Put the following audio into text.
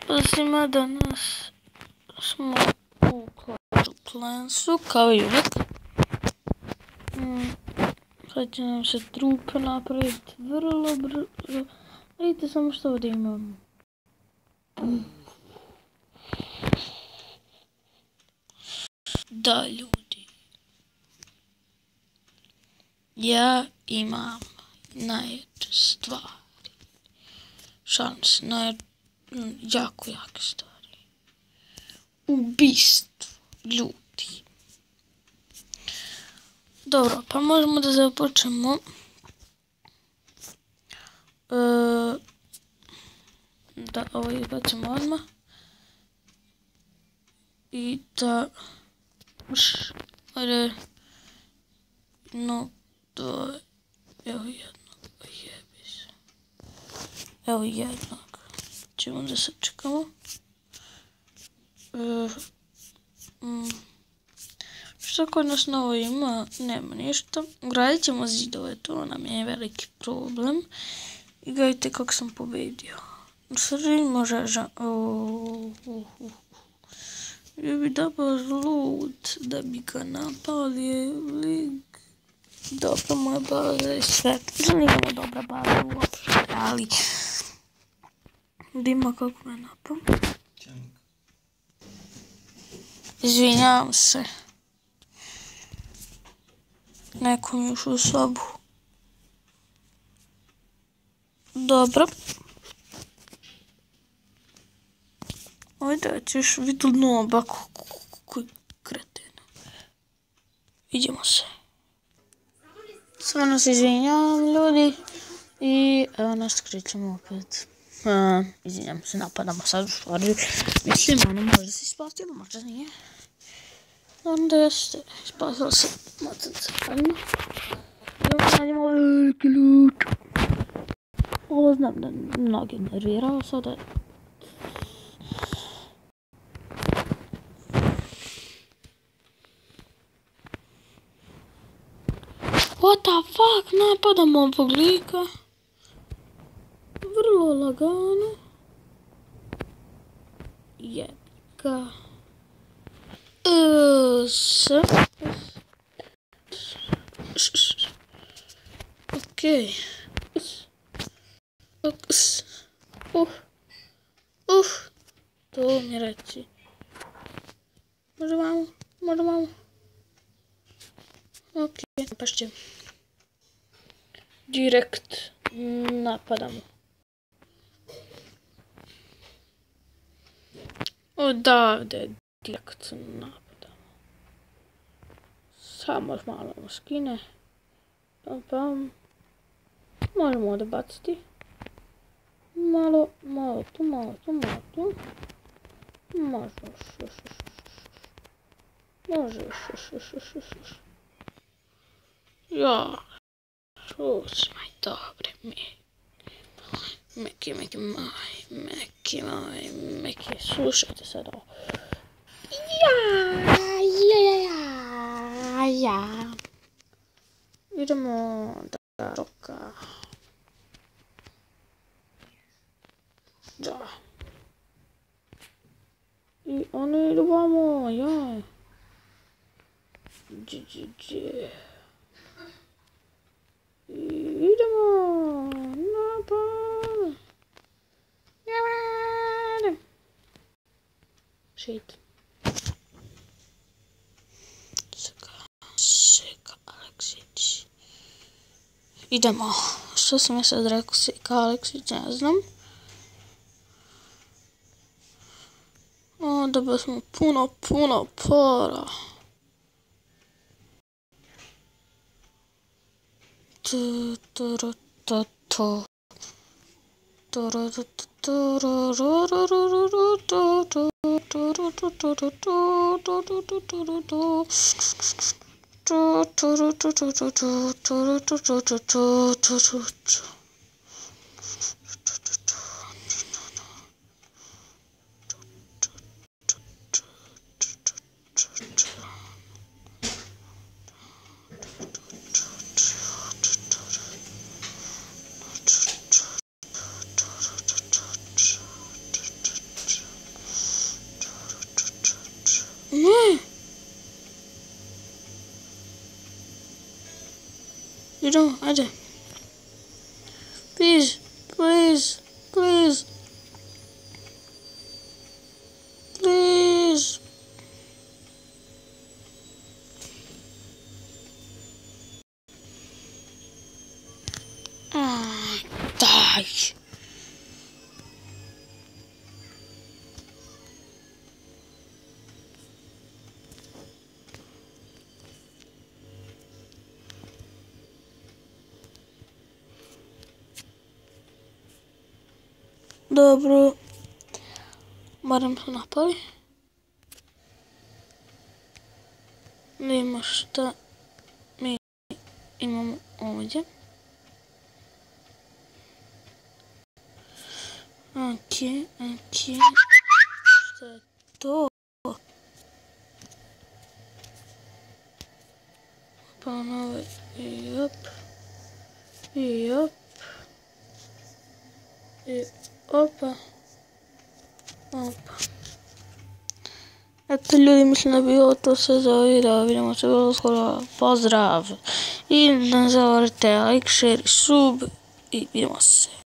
Pozdrav svima, danas smo u Clash of Clansu, kao i uvijek. Sad će nam se trupe napraviti vrlo brzo. Vidite samo što ovdje imam. Da, ljudi. Ja imam najjače stvari. Šanse, jako jake stvari. Ubistvo ljudi. Dobro, pa možemo da započnemo. Da ovo izbacimo odmah. I da... Ajde. No, to je... Evo jednog, jebi se. Evo jednog. Ćemo da se čekamo. Što kod nas novo ima? Nema ništa. Gradit ćemo zidove, to nam je veliki problem. I gledajte kako sam pobedio. Srži može... Ja bi dabao lud da bi ga napali. Dobra moja baza je sve. Zanimamo dobra baza uopšte, ali... Dima kako me napao. Izvinjavam se. Neko mi ušao u sobu. Dobro. Ajde, ćeš vidjeti noba koji kreten. Vidimo se. Stvarno se izvinjavam, ljudi. I evo nas krećemo opet. Izvinjam se, napadamo sad u stvari. Mislim, ono možda se isplatilo, možda nije. Onda jeste, isplatilo se macac. Idemo veliki loot. Ovo znam da mnogi nervirao sada. What the fuck, napadamo ovog lika. Vrlo lagano. Jebika. Okej. To mi reći. Može vamo. Okej, pašće. Direkt napadamo. Odavde direkt napadamo. Samo još malo skine. Pam. Možemo ovdje baciti. Malo tu. Može još. Ja. Uzmaj, dobre, Meki, slušajte sad ovo. Ja. Idemo da roka. Da. I oni idu vamo, ja. Idemo. Napad. Shit. Seka Aleksić. Idemo. Što sam ja sad rekao? Seka Aleksić, ne znam. Dobili smo puno para. Idemo, ajde. Please, please, please. Please. Daj. Dobro. Barem se napali. Vidimo šta mi imamo ovdje. Ok. Šta je to? Pa ono, jop. I opa. Eto ljudi, mislim da bi bilo to sve za ovaj video. Vidimo se vrlo skoro. Pozdrav. I ne zaboravite like, share i sub. I vidimo se.